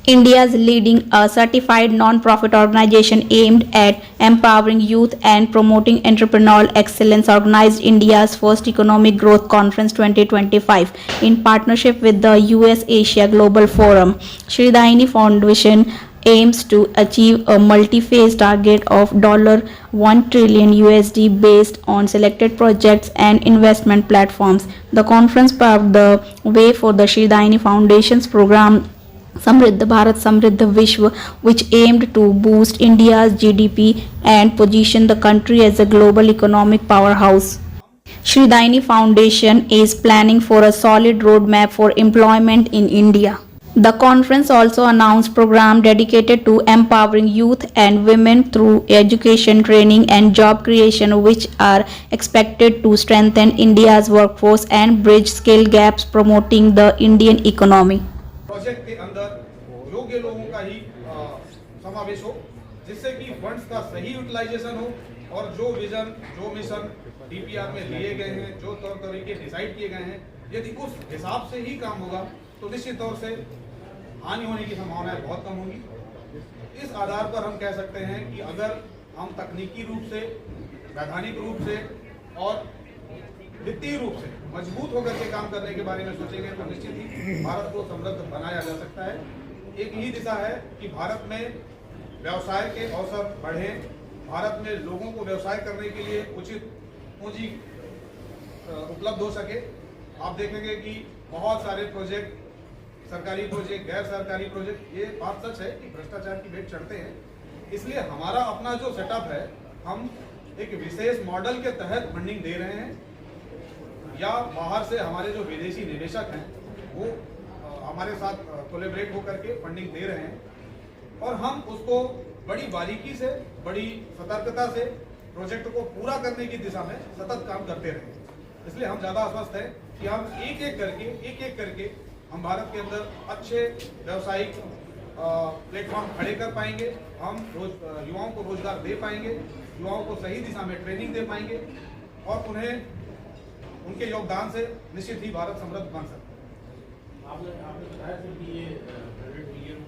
India's leading a certified non-profit organization aimed at empowering youth and promoting entrepreneurial excellence organized India's first Economic Growth Conference 2025 in partnership with the US Asia Global Forum. Shridharani Foundation aims to achieve a multi-phase target of $1 trillion USD based on selected projects and investment platforms. The conference paved the way for the Shridharani Foundation's program Samriddh Bharat Samriddh Vishwa, which aimed to boost India's GDP and position the country as a global economic powerhouse. Shridharani Foundation is planning for a solid roadmap for employment in India. The conference also announced programs dedicated to empowering youth and women through education, training and job creation, which are expected to strengthen India's workforce and bridge skill gaps, promoting the Indian economy. Project के अंदर योग्य लोगों का ही समावेश हो, जिससे कि funds का सही यूटिलाइजेशन हो और जो विजन, जो मिशन डीपीआर में लिए गए हैं, जो तौर तरीके डिसाइड किए गए हैं, यदि उस हिसाब से ही काम होगा तो निश्चित तौर से हानि होने की संभावनाएं बहुत कम होगी। इस आधार पर हम कह सकते हैं कि अगर हम तकनीकी रूप से, वैधानिक रूप से और वित्तीय रूप से मजबूत होकर के काम करने के बारे में सोचेंगे तो निश्चित ही भारत को समृद्ध बनाया जा सकता है। एक ही दिशा है कि भारत में व्यवसाय के अवसर बढ़े, भारत में लोगों को व्यवसाय करने के लिए उचित पूंजी उपलब्ध हो सके। आप देखेंगे कि बहुत सारे प्रोजेक्ट, सरकारी प्रोजेक्ट, गैर सरकारी प्रोजेक्ट, ये बात सच है कि भ्रष्टाचार की भेंट चढ़ते हैं। इसलिए हमारा अपना जो सेटअप है, हम एक विशेष मॉडल के तहत फंडिंग दे रहे हैं, या बाहर से हमारे जो विदेशी निवेशक हैं वो हमारे साथ कोलैबोरेट होकर के फंडिंग दे रहे हैं और हम उसको बड़ी बारीकी से, बड़ी सतर्कता से प्रोजेक्ट को पूरा करने की दिशा में सतत काम करते रहे। इसलिए हम ज़्यादा आश्वस्त हैं कि हम एक एक करके हम भारत के अंदर अच्छे व्यावसायिक प्लेटफॉर्म खड़े कर पाएंगे, हम युवाओं को रोजगार दे पाएंगे, युवाओं को सही दिशा में ट्रेनिंग दे पाएंगे और उन्हें उनके योगदान से निश्चित ही भारत समृद्ध बन सकता है। आपने बताया कि ये 100 मिलियन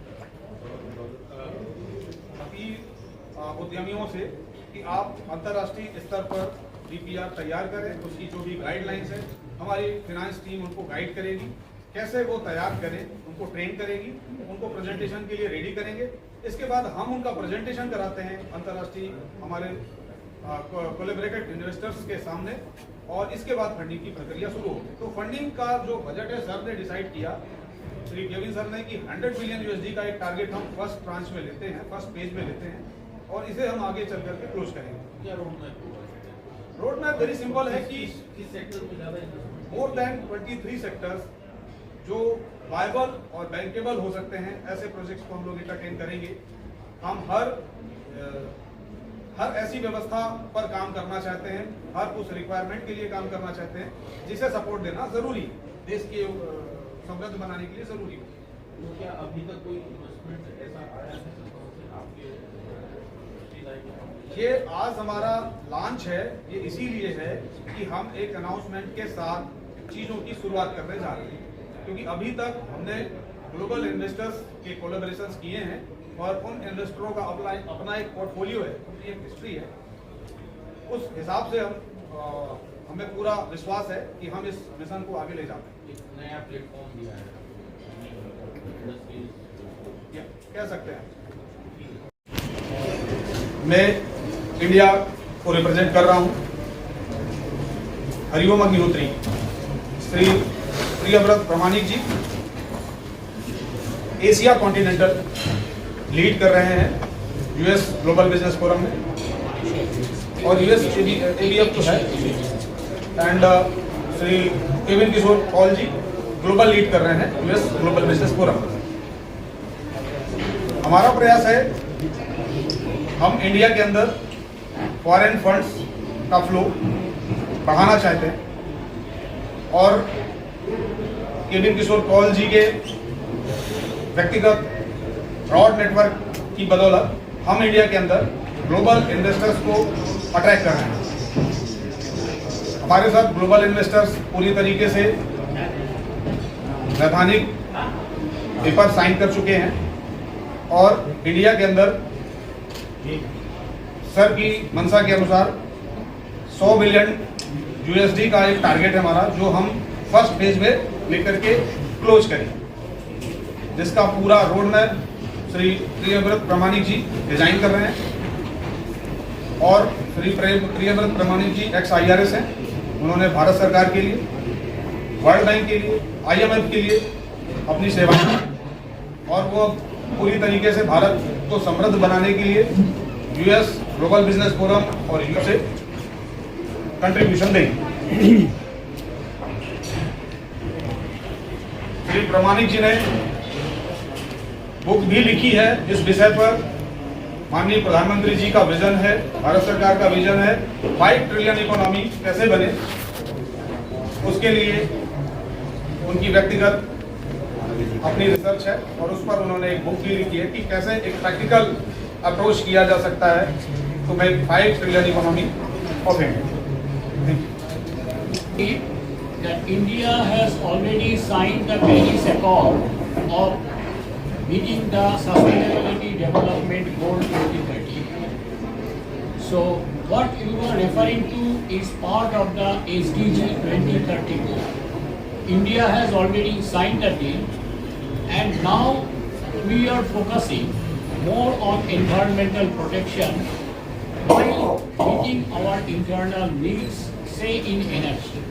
उद्यमियों से कि आप अंतर्राष्ट्रीय स्तर पर डीपीआर तैयार करें, उसकी जो भी गाइडलाइंस है हमारी फाइनेंस टीम उनको गाइड करेगी, कैसे वो तैयार करें, उनको ट्रेन करेगी, उनको प्रेजेंटेशन के लिए रेडी करेंगे। इसके बाद हम उनका प्रेजेंटेशन कराते हैं अंतर्राष्ट्रीय हमारे कोलैबोरेटेड इन्वेस्टर्स के सामने और इसके बाद फंडिंग की प्रक्रिया शुरू होगी। तो फंडिंग का जो बजट है सर ने डिसाइड किया, श्री केविन सर ने, कि 100 बिलियन यूएसडी का एक टारगेट हम फर्स्ट ट्रांच में लेते हैं, फर्स्ट पेज में लेते हैं और इसे हम आगे चल करके क्लोज करेंगे। क्या रोड मैप वेरी सिंपल है कि किस सेक्टर में ज़्यादा मोर देन 23 सेक्टर्स जो वायबल और बैंकेबल हो सकते हैं, ऐसे प्रोजेक्ट्स को हम लोग एंटरटेन करेंगे। हम हर ऐसी व्यवस्था पर काम करना चाहते हैं, हर उस रिक्वायरमेंट के लिए काम करना चाहते हैं जिसे सपोर्ट देना जरूरी है, देश के समृद्ध बनाने के लिए जरूरी है। तो क्या अभी तक कोई इन्वेस्टमेंट ऐसा आया है आपके? ये आज हमारा लॉन्च है, ये इसीलिए है कि हम एक अनाउंसमेंट के साथ चीज़ों की शुरुआत करने जा रहे हैं, क्योंकि अभी तक हमने ग्लोबल इन्वेस्टर्स के कोलैबोरेशंस किए हैं और उन इन्वेस्टरों का अपना एक पोर्टफोलियो है, उनकी एक हिस्ट्री है। उस हिसाब से हमें पूरा विश्वास है कि हम इस मिशन को आगे ले जाते हैं। एक नया प्लेटफॉर्म दिया है, कह सकते हैं। मैं इंडिया को रिप्रेजेंट कर रहा हूं। हरिओम अग्निहोत्री, श्री प्रियव्रत प्रमाणिक जी एशिया कॉन्टिनेंटल लीड कर रहे हैं यूएस ग्लोबल बिजनेस फोरम में और यूएस एबीएफ तो है, and Shri Kevin Kishore Paul ji global lead कर रहे हैं यूएस ग्लोबल बिजनेस फोरम। हमारा प्रयास है, हम इंडिया के अंदर फॉरेन फंड्स का फ्लो बढ़ाना चाहते हैं और केविन किशोर पॉल जी के व्यक्तिगत ब्रॉड नेटवर्क की बदौलत हम इंडिया के अंदर ग्लोबल इन्वेस्टर्स को अट्रैक्ट कर रहे हैं। हमारे साथ ग्लोबल इन्वेस्टर्स पूरी तरीके से वैधानिक पेपर साइन कर चुके हैं और इंडिया के अंदर सर की मंशा के अनुसार 100 बिलियन यूएसडी का एक टारगेट है हमारा, जो हम फर्स्ट फेज में लेकर के क्लोज करें, जिसका पूरा रोड मैप श्री प्रियव्रत प्रमाणिक जी डिजाइन कर रहे हैं। और श्री प्रियव्रत प्रमाणिक जी XIRS हैं, उन्होंने भारत सरकार के लिए, वर्ल्ड बैंक के लिए, IMF के लिए अपनी सेवाएं दी और वो पूरी तरीके से भारत को समृद्ध बनाने के लिए US ग्लोबल बिजनेस फोरम और EU से कंट्रीब्यूशन देंगे। श्री प्रमाणिक जी ने बुक भी लिखी है इस विषय पर। माननीय प्रधानमंत्री जी का विजन है, भारत सरकार का विजन है 5 ट्रिलियन इकोनॉमी कैसे बने, उसके लिए उनकी व्यक्तिगत अपनी रिसर्च है और उस पर उन्होंने एक बुक भी लिखी है कि कैसे एक प्रैक्टिकल अप्रोच किया जा सकता है to make 5 trillion economy of India. That India has already signed the Paris Accord of meeting the Sustainability Development Goal 2030. So what you are referring to is part of the SDG 2030 goal. India has already signed the deal, and now we are focusing more on environmental protection while meeting our internal needs, say in energy.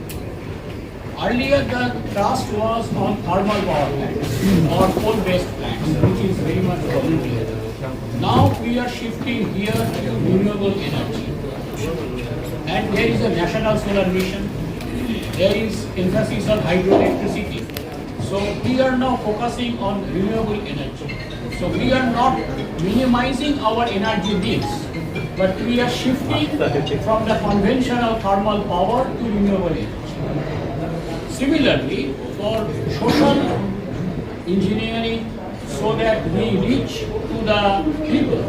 Earlier the trust was on thermal power plants or coal-based plants, which is very much polluting. Now we are shifting here to renewable energy, and there is a national solar mission. There is emphasis on hydroelectricity. So we are now focusing on renewable energy. So we are not minimizing our energy needs, but we are shifting from the conventional thermal power to renewable energy. Similarly, for social engineering, so that we reach to the people,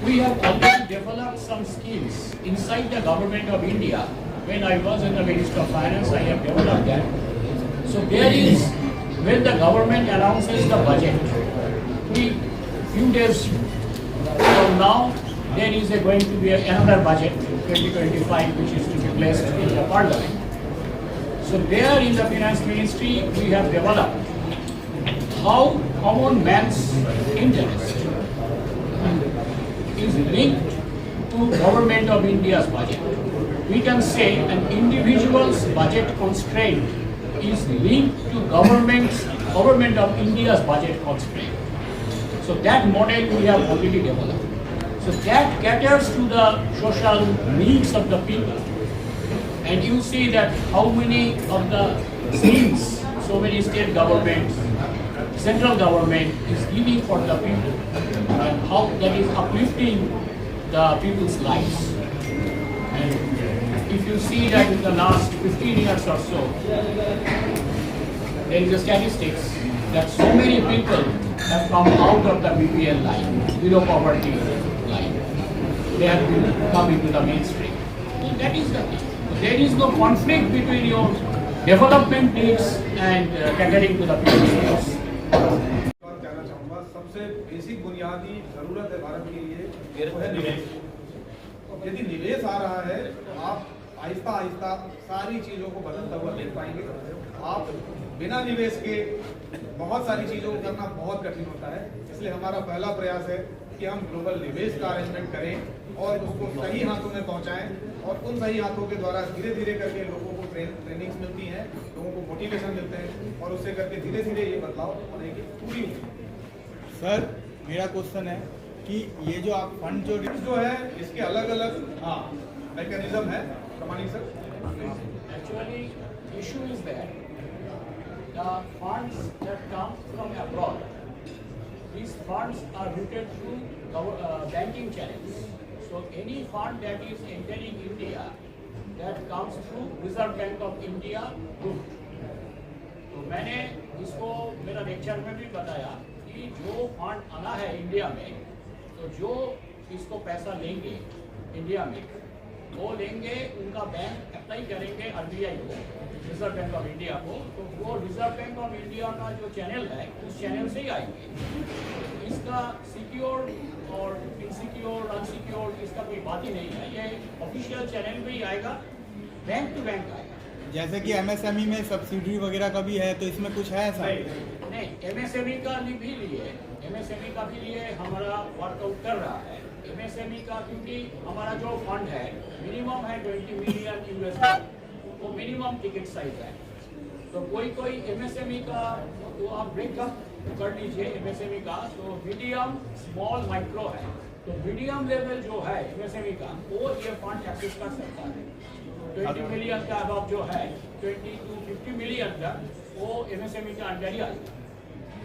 we have already developed some skills inside the government of India. When I was in the Ministry of Finance, I have developed that. So there is, when the government announces the budget, few days from now, there is going to be another budget, 2025, which is to be placed in the Parliament. So there in the Finance Ministry, we have developed how common man's interest is linked to government of India's budget. We can say an individual's budget constraint is linked to government of India's budget constraint. So that model we have already developed. So that caters to the social needs of the people. And you see that how many of the schemes, so many state governments, central government is giving for the people, and how that is uplifting the people's lives. And if you see that in the last 15 years or so, there is a statistics that so many people have come out of the BPL line, below poverty line. They have come into the mainstream. And that is the thing. There is no conflict between your development needs and catering to the people's needs. कहना चाहूँगा, सबसे basic बुनियादी जरूरत है भारत के लिए वो है निवेश। यदि निवेश आ रहा है तो आप आहिस्ता आहिस्ता सारी चीज़ों को बदलता हुआ देख पाएंगे। आप बिना निवेश के बहुत सारी चीज़ों को करना बहुत कठिन होता है। इसलिए हमारा पहला प्रयास है कि हम ग्लोबल निवेश का अरेंजमेंट करें और उसको सही हाथों में पहुंचाएं, और उन सही हाथों के द्वारा धीरे धीरे करके लोगों को ट्रेनिंग्स मिलती हैं, लोगों को मोटिवेशन मिलते हैं, और उससे करके धीरे धीरे ये बदलाव होने की पूरी उम्मीद। सर मेरा क्वेश्चन है कि ये जो आप फंड जो है इसके अलग अलग मैकेनिज्म है। प्रमाणिक sir, Actually, issue is that the funds that come from abroad, these funds are routed through banking channels. So any fund that is entering India, that comes through Reserve Bank of India route. तो मैंने इसको मेरा lecture में भी बताया कि जो fund आना है इंडिया में, तो जो इसको पैसा लेंगे इंडिया में, वो लेंगे, उनका बैंक अप्लाई करेंगे आरबीआई को, रिजर्व बैंक ऑफ इंडिया को, तो वो रिजर्व बैंक ऑफ इंडिया का जो चैनल है उस चैनल से ही आएंगे। इसका सिक्योर और इनसिक्योर अनसिक्योर इसका कोई बात ही नहीं है, ये ऑफिशियल चैनल में ही आएगा, बैंक टू बैंक आएगा। जैसे कि एमएसएमई में सब्सिडी वगैरह का भी है, तो इसमें कुछ है ऐसा? नहीं, एमएसएमई का भी लिए, एमएसएमई का भी लिए हमारा वर्कआउट कर रहा है। एमएसएमई का क्योंकि हमारा जो फंड है मिनिमम है 20 मिलियन यूएस, वो मिनिमम टिकट साइज है। तो कोई एमएसएमई का तो आप ब्रेकअप कर लीजिए एमएसएमई का, तो मीडियम स्मॉल माइक्रो है, तो मीडियम लेवल जो है एमएसएमई का वो ये फंड एक्सेस कर सकता है। 20 मिलियन का अब जो है 20 to 50 मिलियन तक वो एमएसएमई के अंडर ही आएगा।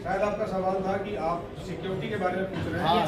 शायद आपका सवाल था कि आप सिक्योरिटी के बारे में पूछ रहे हैं। हाँ।